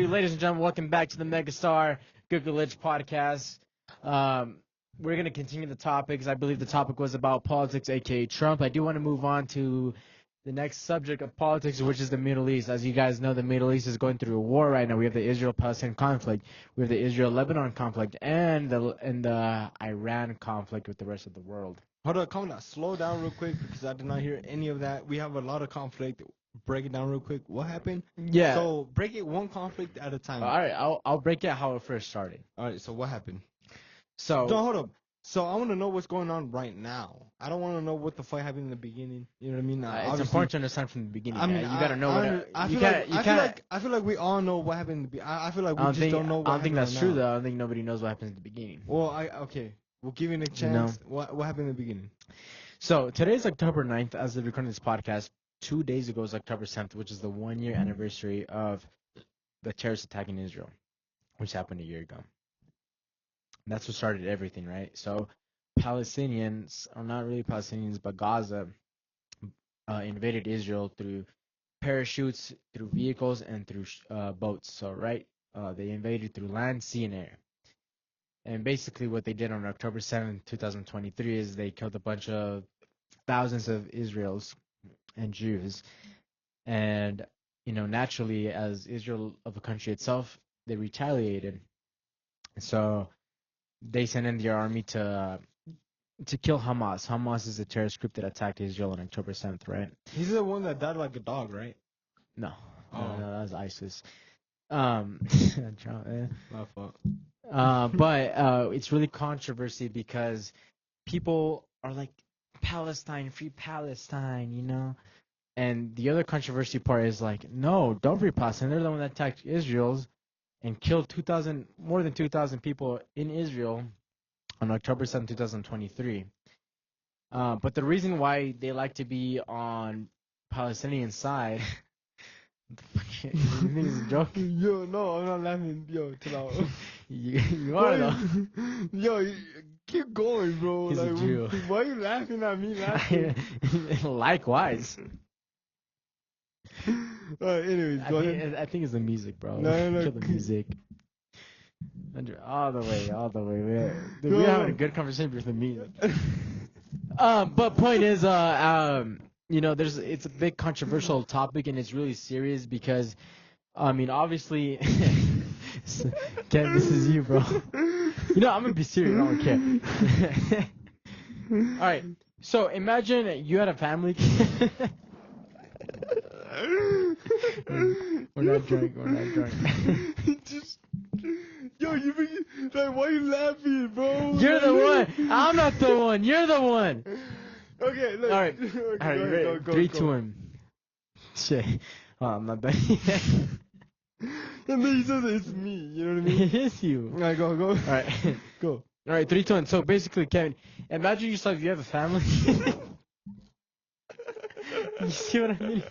Ladies and gentlemen, welcome back to the Megastar Google Itch podcast. We're going to continue the topics. I believe the topic was about politics, aka Trump. I do want to move on to the next subject of politics, which is the Middle East. As you guys know, the Middle East is going through a war right now. We have the Israel-Palestine conflict, we have the Israel-Lebanon conflict, and the Iran conflict with the rest of the world. Hold on, calm down. Slow down real quick because I did not hear any of that. We have a lot of conflict. Break it down real quick. What happened? Yeah. So break it one conflict at a time. All right, I'll break it how it first started. All right. So what happened? So No, hold up. So I want to know what's going on right now. I don't want to know what the fight happened in the beginning. You know what I mean? It's important to understand from the beginning. I mean, you gotta know I feel like we all know what happened in the beginning. I feel like we just don't know what happened. I don't think that's right true now. though. I don't think nobody knows what happens at the beginning. Well, okay. We'll give you a chance. What happened in the beginning? So today's October 9th as of recording this podcast. 2 days ago was October 7th, which is the 1 year anniversary of the terrorist attack in Israel, which happened a year ago. That's what started everything, right? So Palestinians, or not really Palestinians, but Gaza invaded Israel through parachutes, through vehicles, and through boats. So, right, they invaded through land, sea, and air. And basically what they did on October 7th, 2023 is they killed a bunch of thousands of Israelis and Jews. And, naturally, as Israel of a country itself, they retaliated. So they sent in their army to kill Hamas. Hamas is a terrorist group that attacked Israel on October 7th, right? He's the one that died like a dog, right? No, that was ISIS. My fault. But it's really controversy because people are like, Palestine, free Palestine, And the other controversy part is like, no, don't free Palestine. They're the one that attacked Israel and killed more than 2,000 people in Israel on October 7, 2023. But the reason why they like to be on Palestinian side, you think it's a joke? Yo, no, I'm not laughing. Yo, chill out. you are though. Yo, keep going, bro. He's a Jew. Why are you laughing at me laughing? Likewise. Anyways, go ahead. I think it's the music, bro. No. Kill the music. All the way. We're having a good conversation with the music. But point is, it's a big controversial topic and it's really serious because, obviously, Ken, this is you, bro. I'm gonna be serious. I don't care. All right. So imagine you had a family. We're not drunk. Yo, why are you laughing, bro? You're the one. I'm not the one. You're the one. Okay, look. All right. Okay, All right, you ready? go, 3, go. 2, 1. Shit. Oh, I'm not done yet. And then he says it's me. You know what I mean? It is you. All right, go. All right. Go. All right, 3, 2, 1. So basically, Kevin, imagine yourself. You have a family. You see what I mean?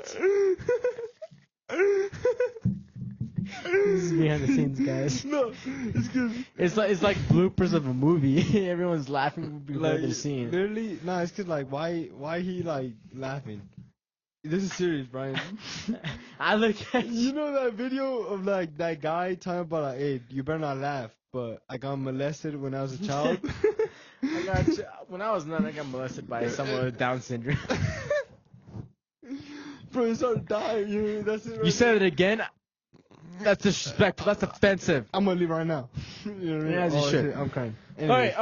This is behind the scenes, guys. No, it's good. It's like bloopers of a movie. Everyone's laughing before they're seeing. Literally, no, it's cause why he like laughing? This is serious, Brian. I look at You know that video of like that guy talking about like, hey, you better not laugh, but I got molested when I was a child. When I was 9, I got molested by someone with Down syndrome. Bro, you started dying. You know, that's it. Right You said it again. That's disrespectful. That's offensive. I'm gonna leave right now. You know what I mean? Yeah, as you should. Shit, I'm crying. All right.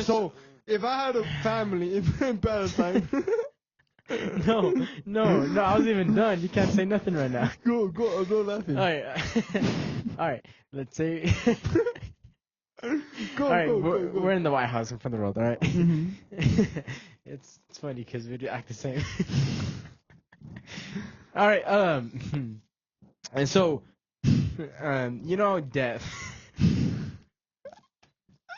So if I had a family in Palestine. No. I wasn't even done. You can't say nothing right now. Go, I'm not laughing. All right. All right. Let's say. Go, all right. go, We're in the White House in front of the world. All right? Mm-hmm. It's funny because we do act the same. All right. And so, death.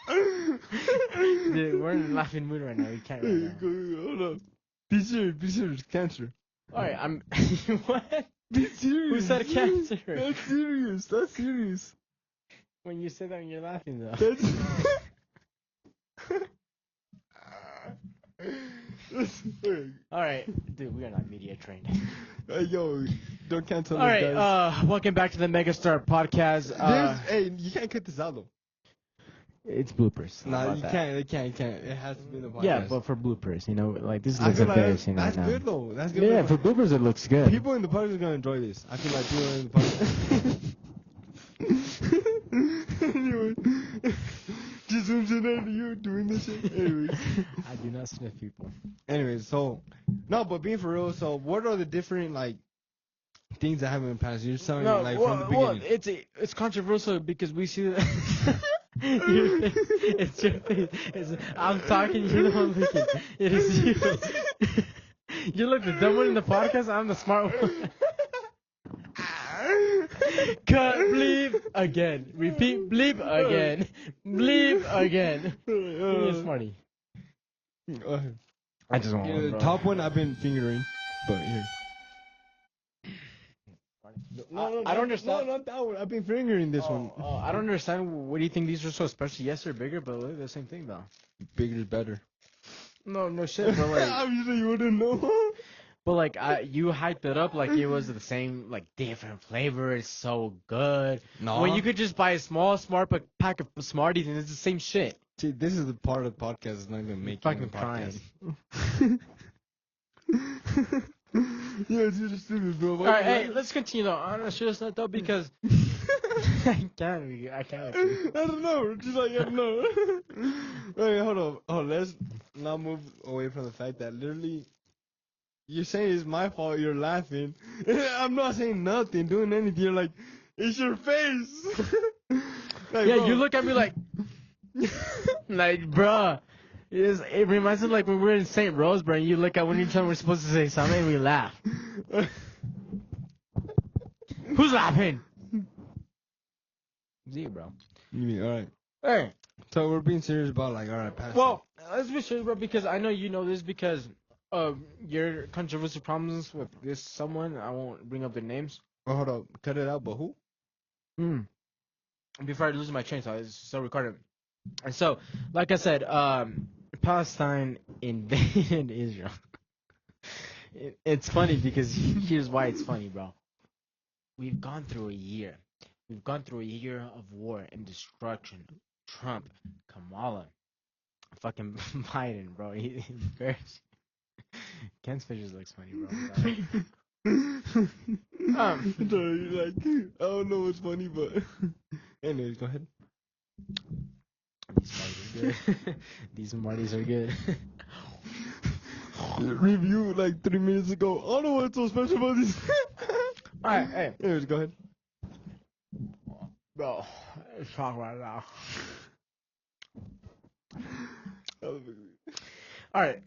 Dude, we're in a laughing mood right now. We can't right now. Go, hold up. Be serious. Cancer. All right. What? Be serious. Who said cancer? That's serious. When you say that, when you're laughing though. That's... All right, dude, we are not media trained. Yo, don't cancel All us, right, guys. welcome back to the Megastar podcast. Hey, you can't cut this out though. It's bloopers. How Nah, about you that? can't. It can't. It can't. It has to be in the podcast. Yeah, but for bloopers, you know, like this I looks feel like embarrassing that's right now. good though. That's good. Yeah, for bloopers it looks good. People in the podcast are gonna enjoy this. I feel like people in the podcast. Anyway, just zooms in at you doing this shit. Anyways. I do not sniff people. Anyways, so no, but being for real, so what are the different like things that happen in the past? You're just telling me like from the beginning. It's controversial because we see that. It's your face. I'm talking, you're the one looking. It is you. You look the dumb one in the podcast. I'm the smart one. Cut, bleep again. Repeat, bleep again. Bleep again. You're smarty. I just want Yeah, one, the bro. top one I've been fingering, but here. I don't understand. No, not that one. I've been fingering this one. I don't understand. What do you think these are so special? Yes, they're bigger, but they're the same thing though. Bigger is better. No shit, but like, Obviously you wouldn't know. but like, you hyped it up like it was the same, like different flavor. It's so good. No. When you could just buy a small pack of Smarties and it's the same shit. See, this is the part of the podcast that's not gonna make Fucking it in the crying. podcast. Yeah, it's just stupid, bro. All right, hey, let's continue though. I'm not sure it's not though because I can't with you. I don't know. Just like I don't know. Wait, hold on. Oh, let's not move away from the fact that literally you're saying it's my fault. You're laughing. I'm not saying nothing, doing anything. You're like, it's your face. Like, yeah, bro. you look at me like, bruh. It reminds me of like when we were in St. Rose, bro. And you look at when we're supposed to say something, and we laugh. Who's laughing? Z, bro. All right. Hey. So we're being serious about like, all right, pass. Well, let's be serious, bro, because I know you know this because of your controversial problems with this someone. I won't bring up their names. Oh, hold up, cut it out. But who? Before I lose my train, so I still recording. And so, like I said, Palestine invaded Israel. It's funny because here's why it's funny, bro. We've gone through a year. We've gone through a year of war and destruction. Trump, Kamala, fucking Biden, bro. He's embarrassing. Ken's pictures looks funny, bro. Sorry, like, I don't know what's funny, but anyways, go ahead. These Smarties are good. These Smarties are good. Review like 3 minutes ago. I don't know what's so special about this. Alright, hey. Anyways, go ahead. Bro, let's talk right now. Alright,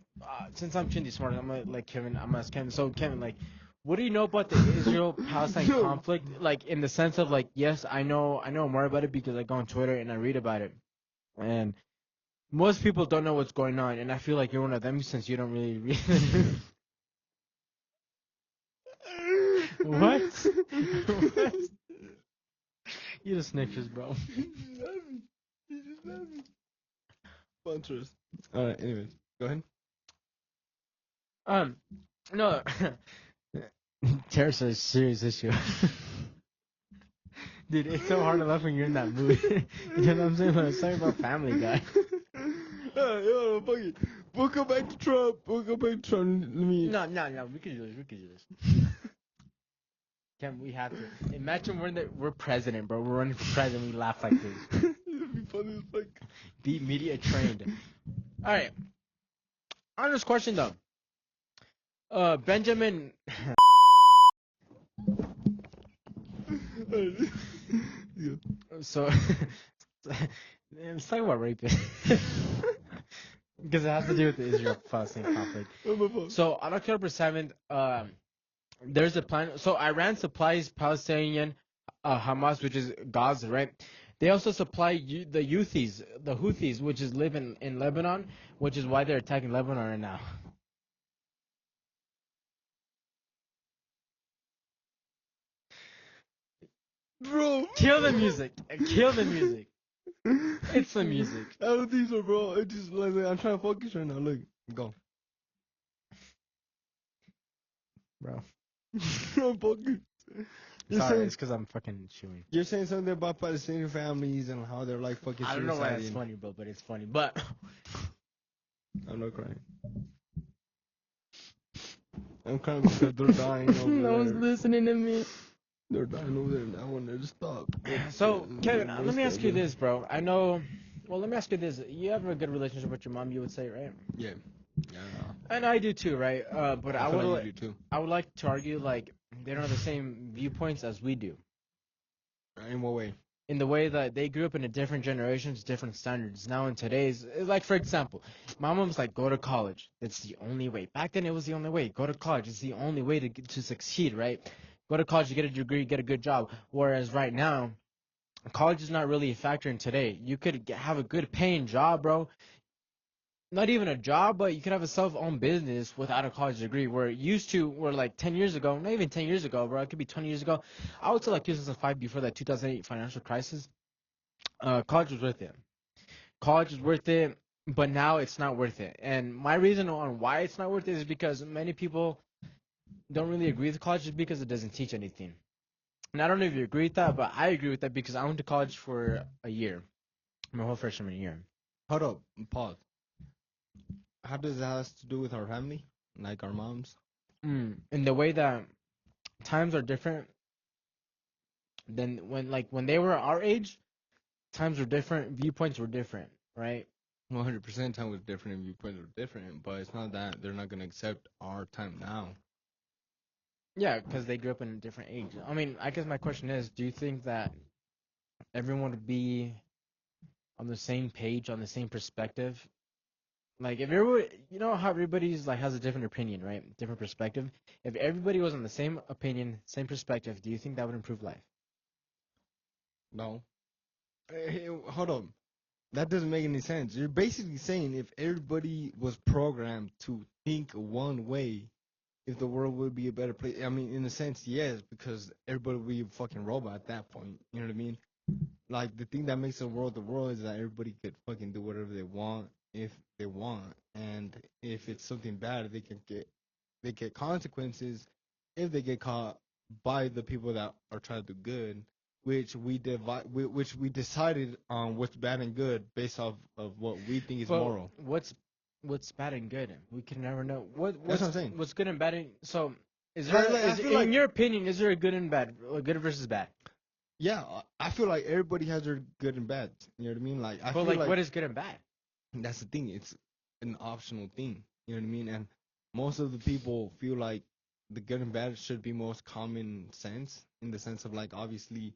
since I'm Chindy Smart, I'm gonna like Kevin. I'm gonna ask Kevin. So Kevin, like, what do you know about the Israel-Palestine conflict? Like, in the sense of like, yes, I know more about it because I go on Twitter and I read about it, and most people don't know what's going on, and I feel like you're one of them since you don't really read. What? What? You just Snickers, bro. Sponsors. Alright, anyways, go ahead. No. Terrorists are a serious issue. Dude, it's so hard to laugh when you're in that mood. You know what I'm saying? When I'm talking about Family Guy. Yo, fuck it. We'll go back to Trump. We'll go back to Trump. Let me. No. We can do this. Can we have to? Imagine we're president, bro. We're running for president. We laugh like this. It'd be funny as fuck. Be media trained. All right. On this question though, Benjamin. So, let's talk about raping. Because it has to do with the Israel-Palestine conflict. So on October 7th, there's a plan. So Iran supplies Palestinian Hamas, which is Gaza, right? They also supply the Houthis, which is live in Lebanon, which is why they're attacking Lebanon right now. Bro. Kill the music. Kill the music. It's the music. I don't think so, bro. It's just like I'm trying to focus right now. Look, go. bro. I'm fucking. You're Sorry, saying it's because I'm fucking chewing. you're saying something about Palestinian families and how they're like fucking I don't know why that's suiciding. funny, bro, but it's funny. But I'm not crying. I'm crying because they're dying over no one's there. listening to me. They're dying over there, and I want them to stop. So, Kevin, let me ask you this, bro. I know. Well, let me ask you this. You have a good relationship with your mom, you would say, right? Yeah. Yeah. And I do too, right? But I feel like you do too. I would like to argue like they don't have the same viewpoints as we do. In what way? In the way that they grew up in a different generations, different standards. Now in today's, like for example, my mom's like, go to college. It's the only way. Back then it was the only way. Go to college. It's the only way to succeed, right? Go to college, you get a degree, get a good job. Whereas right now, college is not really a factor in today. You could have a good paying job, bro. Not even a job, but you could have a self-owned business without a college degree. Where it used to, where like 10 years ago, not even 10 years ago, bro. It could be 20 years ago. I would say like 2005, before that 2008 financial crisis. College was worth it. College is worth it, but now it's not worth it. And my reason on why it's not worth it is because many people don't really agree with college just because it doesn't teach anything. And I don't know if you agree with that, but I agree with that because I went to college for a year, my whole freshman year. Hold up. Pause. How does that have to do with our family? Like our moms? In the way that times are different than when they were our age, times were different, viewpoints were different, right? 100% time was different and viewpoints were different, but it's not that they're not going to accept our time now. Yeah, because they grew up in a different age. I mean, I guess my question is, do you think that everyone would be on the same page, on the same perspective? Like, if everybody, you know how everybody's like has a different opinion, right? Different perspective. If everybody was on the same opinion, same perspective, do you think that would improve life? No. Hey, hold on. That doesn't make any sense. You're basically saying if everybody was programmed to think one way, if the world would be a better place. I mean, in a sense, yes, because everybody would be a fucking robot at that point. You know what I mean? Like, the thing that makes the world is that everybody could fucking do whatever they want if they want. And if it's something bad, they get consequences if they get caught by the people that are trying to do good, which we decided on what's bad and good based off of what we think is But moral. what's bad and good? We can never know. That's what I'm saying. What's good and bad? So, I feel like in your opinion, is there a good and bad, good versus bad? yeah, I feel like everybody has their good and bad. You know what I mean? Like I But feel like, like what is good and bad? that's the thing. It's an optional thing. You know what I mean? And most of the people feel like the good and bad should be most common sense in the sense of like obviously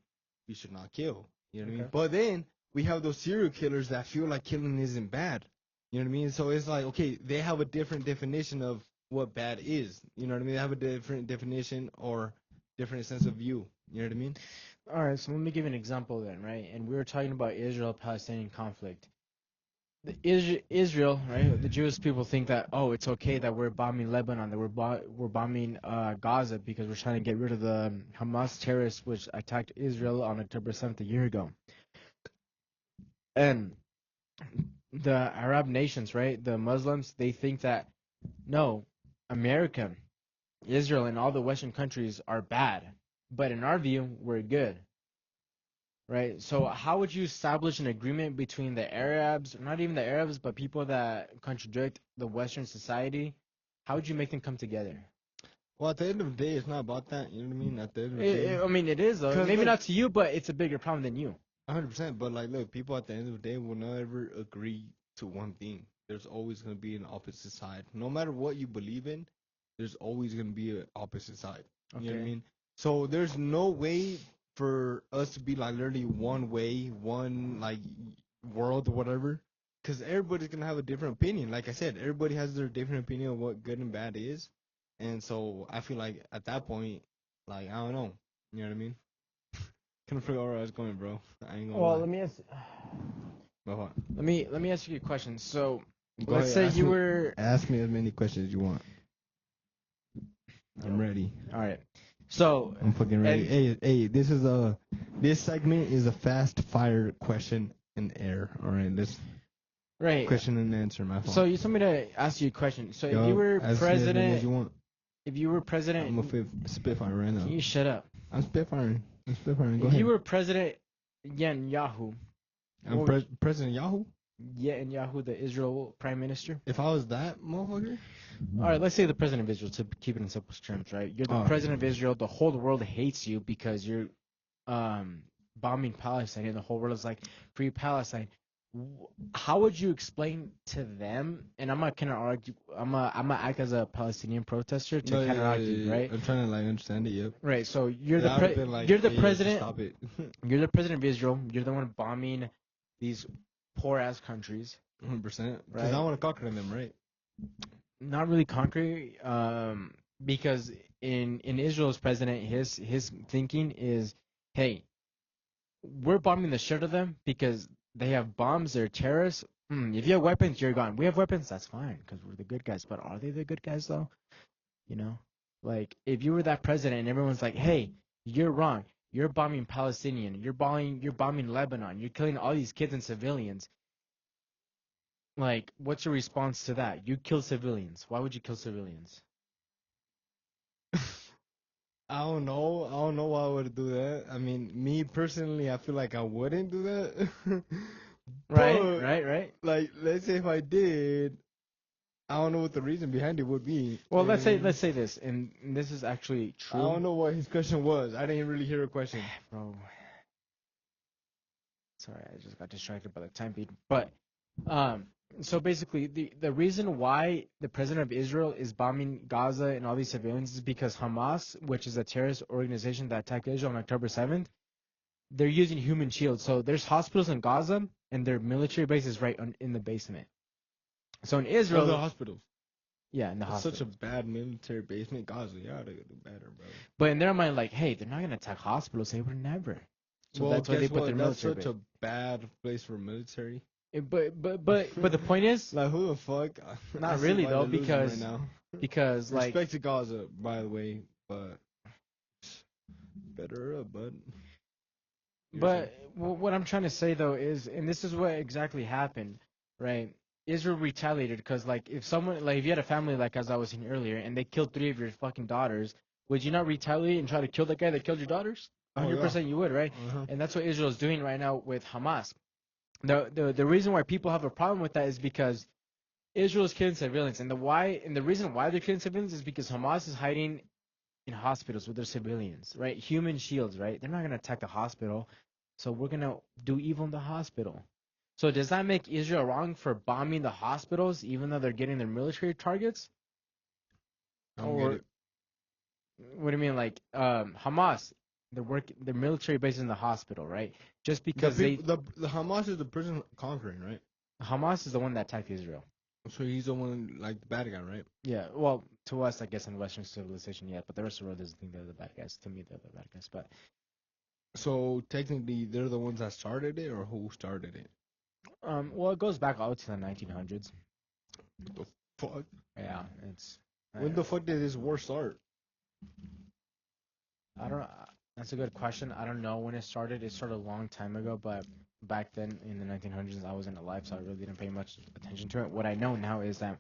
you should not kill. You know what I mean? Okay. But then we have those serial killers that feel like killing isn't bad. You know what I mean? So it's like okay, they have a different definition of what bad is. You know what I mean? They have a different definition or different sense of view. You know what I mean? All right, so let me give you an example then, right? And we were talking about Israel-Palestinian conflict. Israel, right? The Jewish people think that it's okay that we're bombing Lebanon, that we're bombing Gaza because we're trying to get rid of the Hamas terrorists which attacked Israel on October 7th a year ago. And the Arab nations, right? The Muslims, they think that no, America, Israel, and all the Western countries are bad, but in our view, we're good. Right. So how would you establish an agreement between the Arabs, not even the Arabs, but people that contradict the Western society? How would you make them come together? Well, at the end of the day, it's not about that. You know what I mean? At the end of the day, I mean, it is though. 'cause Maybe look, not to you, but it's a bigger problem than you. 100%. But like, look, people at the end of the day will never agree to one thing. There's always gonna be an opposite side. No matter what you believe in, there's always gonna be an opposite side. You know what I Okay. mean? So there's no way for us to be like literally one way, one like world or whatever. Because everybody's gonna have a different opinion. Like I said, everybody has their different opinion of what good and bad is. And so I feel like at that point, like I don't know. You know what I mean? Couldn't figure out where I was going, bro. I ain't gonna Well, lie. let me ask. But what? Let me ask you a question. So, Go let's ahead. say you were. Ask me as many questions as you want. I'm ready. All right. So, I'm fucking ready. and Hey, this segment is a fast fire question and air. All right, this right. question and answer. My fault. So you told me to ask you a question. So if you Yo, were ask me as many as president, you want. if you were president, I'm a spitfire right now. can you shut up? I'm spitfiring. Go If you ahead. were President Netanyahu, I'm President Yahoo. Netanyahu, the Israel Prime Minister. If I was that motherfucker, All right, let's say the president of Israel, to keep it in simple terms, right? You're the president of Israel. The whole world hates you because you're bombing Palestine, and the whole world is like, free Palestine. How would you explain to them? And I'm not gonna argue. I'm gonna act as a Palestinian protester to kind of argue, right? I'm trying to like understand it. Yep. Right. So you're Yeah, I would've been the like, you're the "Hey, president. Stop it. You're the president of Israel. You're the one bombing these poor ass countries. 100%. Because Right. I want to conquer them, right? Not really concrete, because in Israel's president, his thinking is, hey, we're bombing the shit out of them because they have bombs, they're terrorists. If you have weapons, you're gone. We have weapons, that's fine because we're the good guys. But are they the good guys though? You know, like if you were that president and everyone's like, hey, you're wrong. You're bombing Palestinian. You're bombing Lebanon. You're killing all these kids and civilians. Like, what's your response to that? You kill civilians. Why would you kill civilians? I don't know. I don't know why I would do that. I mean, me personally, I feel like I wouldn't do that. Right, But, right. like, let's say if I did, I don't know what the reason behind it would be. Well, You know what I mean? let's say this, and this is actually I true, don't know what his question was. I didn't really hear a question. bro. Sorry, I just got distracted by the time beat. But, so basically, the reason why the president of Israel is bombing Gaza and all these civilians is because Hamas, which is a terrorist organization that attacked Israel on October 7th, they're using human shields. So there's hospitals in Gaza, and their military base is right in the basement. So in Israel, The hospitals. yeah, in the It's hospital. such a bad military basement. Gaza, you gotta do better, bro. But in their mind, like, hey, they're not gonna attack hospitals. They would never. So well, that's why they guess put what? their That's military such base. a bad place for military. But the point is, Like, who the fuck? I not see really why though, they're losing because right now. because like, Respect to Gaza, by the way, but better up, bud. but what I'm trying to say though is, and this is what exactly happened, right? Israel retaliated because like if someone like if you had a family like as I was saying earlier and they killed 3 of your fucking daughters, would you not retaliate and try to kill the guy that killed your daughters? 100% you would, right? Uh-huh. And that's what Israel is doing right now with Hamas. The reason why people have a problem with that is because Israel is killing civilians, and the reason why they're killing civilians is because Hamas is hiding in hospitals with their civilians, right? Human shields, right? They're not gonna attack the hospital, so we're gonna do evil in the hospital. So does that make Israel wrong for bombing the hospitals, even though they're getting their military targets? I don't Or get it. what do you mean, like Hamas? Their military base is in the hospital, right? Just because The Hamas is the person conquering, right? Hamas is the one that attacked Israel. So he's the one, like, the bad guy, right? Yeah, well, to us, I guess in Western civilization, yeah, but the rest of the world doesn't think they're the bad guys. To me, they're the bad guys. But So technically, they're the ones that started it, or who started it? well, it goes back all to the 1900s. What the fuck? Yeah, it's. When the fuck did this war start? I don't. That's a good question. I don't know when it started. It started a long time ago, but back then in the 1900s, I wasn't alive, so I really didn't pay much attention to it. What I know now is that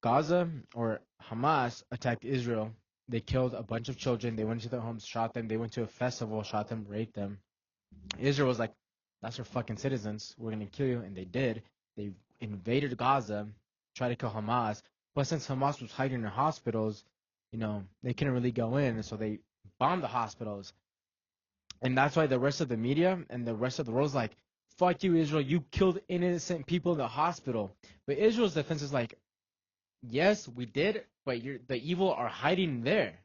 Gaza or Hamas attacked Israel. They killed a bunch of children. They went to their homes, shot them. They went to a festival, shot them, raped them. Israel was like, "That's our fucking citizens. We're gonna kill you," and they did. They invaded Gaza, tried to kill Hamas. But since Hamas was hiding in hospitals, they couldn't really go in, and so they bombed the hospitals. And that's why the rest of the media and the rest of the world is like, "Fuck you, Israel! You killed innocent people in the hospital." But Israel's defense is like, "Yes, we did, but the evil are hiding there.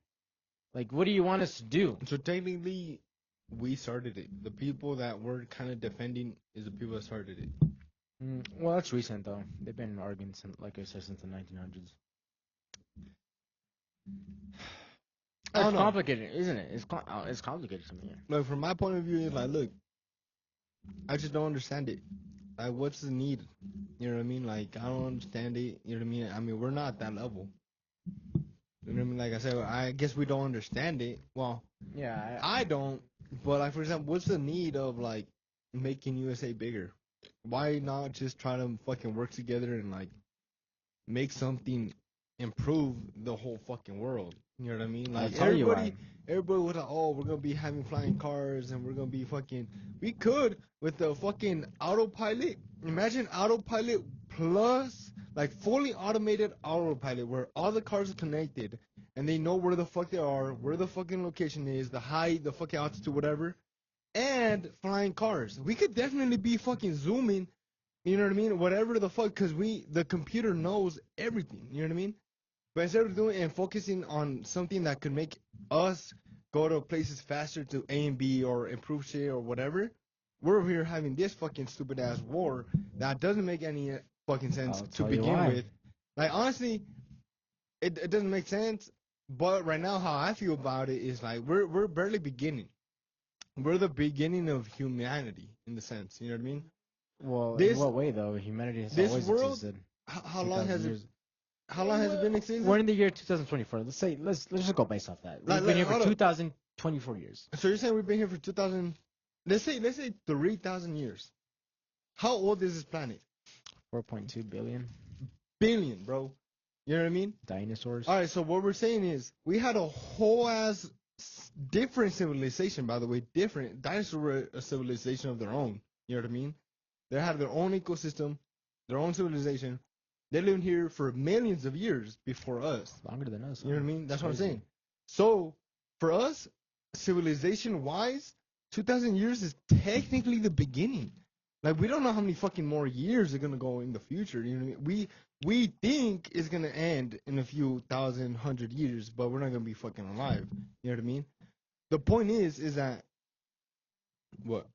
Like, what do you want us to do?" So technically, we started it. The people that we're kind of defending is the people that started it. Well, that's recent though. They've been arguing since, like I said, since the 1900s. I don't It's know. complicated, isn't it? It's complicated to me. Like, from my point of view, it's like, look, I just don't understand it. Like, what's the need? You know what I mean? Like, I don't understand it. You know what I mean? I mean, we're not at that level. You know what I mean? Like I said, I guess we don't understand it. Well, Yeah. I don't. But, like, for example, what's the need of, like, making USA bigger? Why not just try to fucking work together and, like, make something improve the whole fucking world. You know what I mean? I'll Like tell you why. everybody was like, oh, we're gonna be having flying cars and we're gonna be fucking. We could with the fucking autopilot. Imagine autopilot plus like fully automated autopilot where all the cars are connected and they know where the fuck they are, where the fucking location is, the height, the fucking altitude, whatever, and flying cars. We could definitely be fucking zooming. You know what I mean? Whatever the fuck, because the computer knows everything. You know what I mean? But instead of doing and focusing on something that could make us go to places faster to A and B or improve shit or whatever, we're here having this fucking stupid ass war that doesn't make any fucking sense I'll to tell you begin why. with. Like honestly, it doesn't make sense. But right now, how I feel about it is like we're barely beginning. We're the beginning of humanity in the sense. You know what I mean? Well, in This what way though? Humanity has this always world, existed. how long 2,000 has it? years. How long has it been We're existing? in the year 2024. Let's just go based off that. We've been here for Hold up. 2,024 years. So you're saying we've been here for 2,000? Let's say 3,000 years. How old is this planet? 4.2 billion Billion, bro. You know what I mean? dinosaurs. All right. So what we're saying is we had a whole ass different civilization. By the way, different dinosaurs were a civilization of their own. You know what I mean? They had their own ecosystem, their own civilization. They lived here for millions of years before us. Longer than us. You know Huh? what I mean? It's That's what I'm crazy. saying. So for us, civilization wise, 2,000 years is technically the beginning. Like we don't know how many fucking more years are gonna go in the future. You know what I mean? We think it's gonna end in a few thousand, 100 years, but we're not gonna be fucking alive. You know what I mean? The point is that what?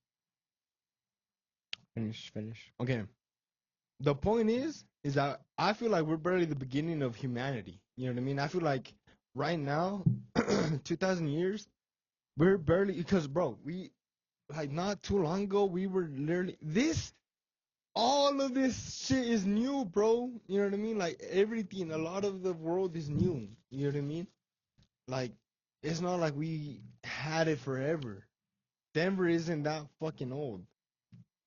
Finish. Okay. The point is that I feel like we're barely the beginning of humanity. You know what I mean? I feel like right now, 2,000 years, we're barely because bro, we like not too long ago we were literally this all of this shit is new, bro. You know what I mean? Like everything, a lot of the world is new. You know what I mean? Like it's not like we had it forever. Denver isn't that fucking old.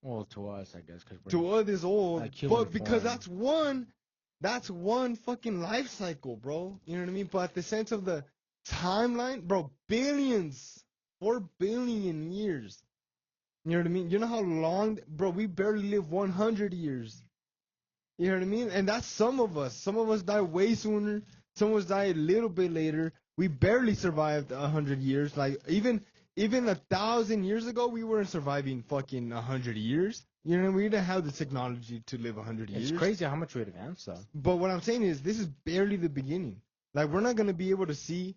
Well, to us, I guess, because we're To us, it's old, like human but because form. that's one fucking life cycle, bro. You know what I mean? But the sense of the timeline, bro, billions, 4 billion years. You know what I mean? You know how long, bro? We barely live 100 years. You know what I mean? And that's some of us. Some of us die way sooner. Some of us die a little bit later. We barely survived 100 years. Like even 1,000 years ago, we weren't surviving fucking 100 years. You know, we didn't have the technology to live 100 years. It's crazy how much we advanced, though. But what I'm saying is, this is barely the beginning. Like, we're not gonna be able to see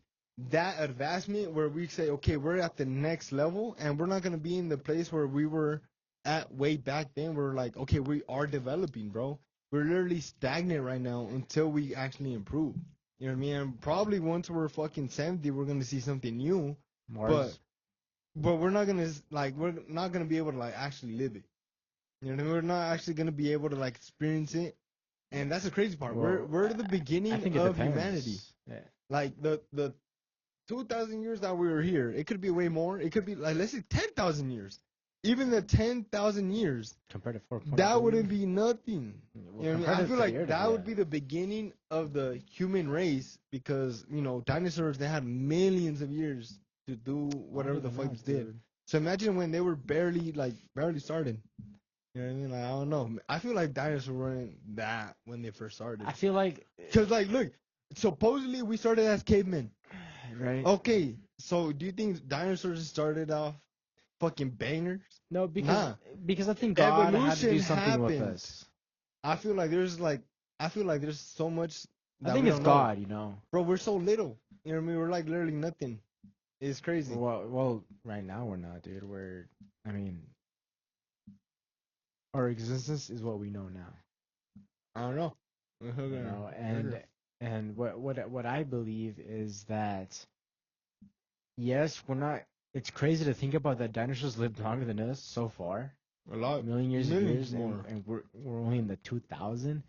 that advancement where we say, okay, we're at the next level, and we're not gonna be in the place where we were at way back then. We're like, okay, we are developing, bro. We're literally stagnant right now until we actually improve. You know what I mean? And probably once we're fucking 70, we're gonna see something new. But Mars. but we're not gonna be able to like actually live it. You know what I mean? We're not actually gonna be able to like experience it, and that's the crazy part. Well, We're the I beginning think it of humanity. depends. Yeah. Like the 2,000 years that we were here, it could be way more. It could be like let's say 10,000 years. Even the 10,000 years, Compared to 4 that wouldn't billion. be nothing. Well, You know what I mean? compared I to feel the like Earth, that yeah. would be the beginning of the human race because dinosaurs they had millions of years to do whatever Longer the than fuck us, they did. dude. So imagine when they were barely started. You know what I mean? Like I don't know. I feel like dinosaurs weren't that when they first started. I feel like, Cause like look, supposedly we started as cavemen. right? Okay, so do you think dinosaurs started off fucking bangers? No, Nah. because I think God had to Evolution do something with happened. us. I feel like there's so much I that think we it's don't know. God, you know. Bro, we're so little. You know what I mean? We're like literally nothing. It's crazy. Well, right now we're not, dude. I mean, our existence is what we know now. I don't know. You know, and what I believe is that yes, we're not. It's crazy to think about that dinosaurs lived longer than us so far, A lot. million years of Millions years, more. and we're only in the 2000.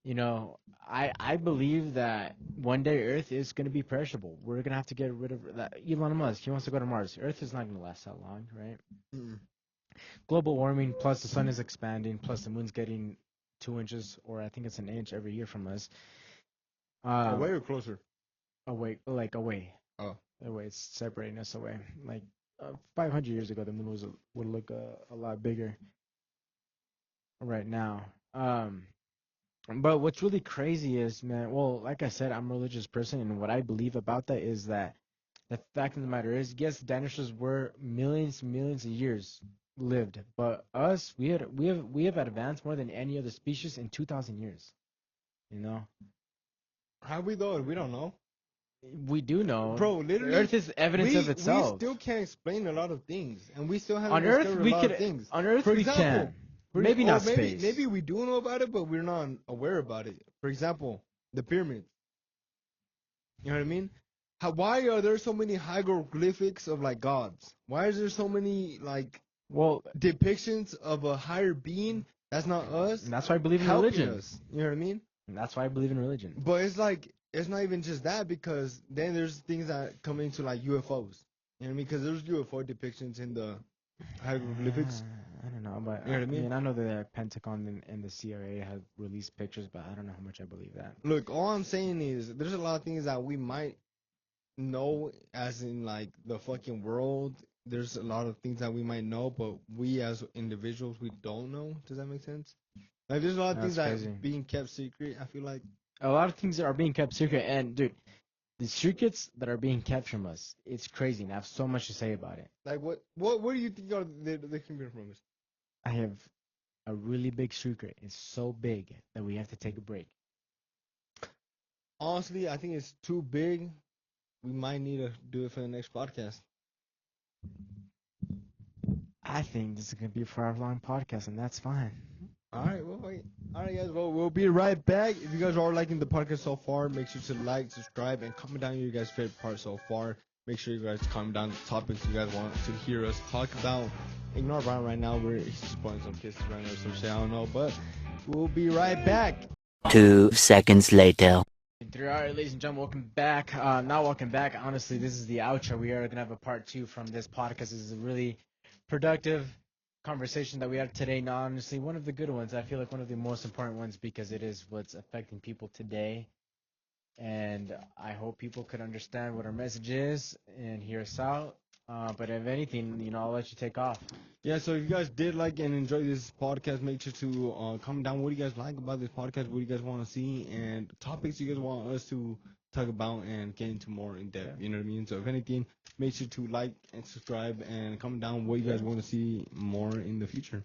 You know, I believe that one day Earth is going to be perishable. We're going to have to get rid of that. Elon Musk, he wants to go to Mars. Earth is not going to last that long, right? Mm-mm. Global warming, plus the sun is expanding, plus the moon's getting 2 inches, or I think it's an inch every year from us. Away or closer? Away, like away. Oh. Away, it's separating us away. Like 500 years ago, the moon would look a lot bigger. Right now. But what's really crazy is, man, well, like I said, I'm a religious person, and what I believe about that is that the fact of the matter is, yes, dinosaurs were millions of years lived, but us, we have advanced more than any other species in 2,000 years. You know, Have we though? We don't know. we do know, Bro, literally, Earth is evidence of we itself. still can't explain a lot of things, and we still haven't On Earth, discovered a we lot of could. things. On Earth, For we example, can. Maybe not maybe space. maybe we do know about it, but we're not aware about it. For example, the pyramids. You know what I mean? Why are there so many hieroglyphics of like gods? Why is there so many like Well, depictions of a higher being that's not us and that's why I believe in helping religion. us? You know what I mean? And that's why I believe in religion. But it's like it's not even just that, because then there's things that come into like UFOs. You know what I mean? Because there's UFO depictions in the hieroglyphics. I don't know, but You know what I I mean? mean, I know that the Pentagon and the CIA have released pictures, but I don't know how much I believe that. Look, all I'm saying is there's a lot of things that we might know, as in like the fucking world. There's a lot of things that we might know, but we as individuals, we don't know. Does that make sense? Like there's a lot of things That's that crazy. being kept secret, I feel like. A lot of things are being kept secret, and dude, the secrets that are being kept from us, it's crazy, and I have so much to say about it. Like what do you think are the computer from us? I have a really big secret. It's so big that we have to take a break. Honestly, I think it's too big. We might need to do it for the next podcast. I think this is gonna be a 4 hour long podcast, and that's fine. All right, well, wait. All right, guys. Well, we'll be right back. If you guys are liking the podcast so far, make sure to like, subscribe, and comment down your guys' favorite part so far. Make sure you guys comment down the topics you guys want to hear us talk about. Ignore Brian right now. He's just blowing some kisses right now, so shit, I don't know. But we'll be right back. 2 seconds later. All right, ladies and gentlemen, welcome back. Not welcome back. Honestly, this is the outro. We are gonna have a part 2 from this podcast. This is a really productive conversation that we had today. Now, honestly, one of the good ones. I feel like one of the most important ones, because it is what's affecting people today. And I hope people could understand what our message is and hear us out. But if anything, I'll let you take off. Yeah, so if you guys did like and enjoy this podcast, make sure to comment down what do you guys like about this podcast, what do you guys want to see, and topics you guys want us to talk about and get into more in depth. Yeah. You know what I mean? So if anything, make sure to like and subscribe and comment down what you guys want to see more in the future.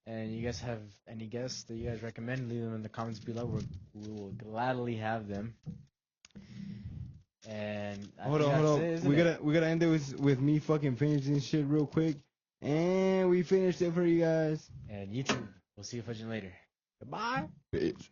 And you guys have any guests that you guys recommend, leave them in the comments below. We will gladly have them. And Hold on. We gotta end it with me fucking finishing shit real quick. And we finished it for you guys. And YouTube. We'll see you fudging later. Goodbye. Bitch.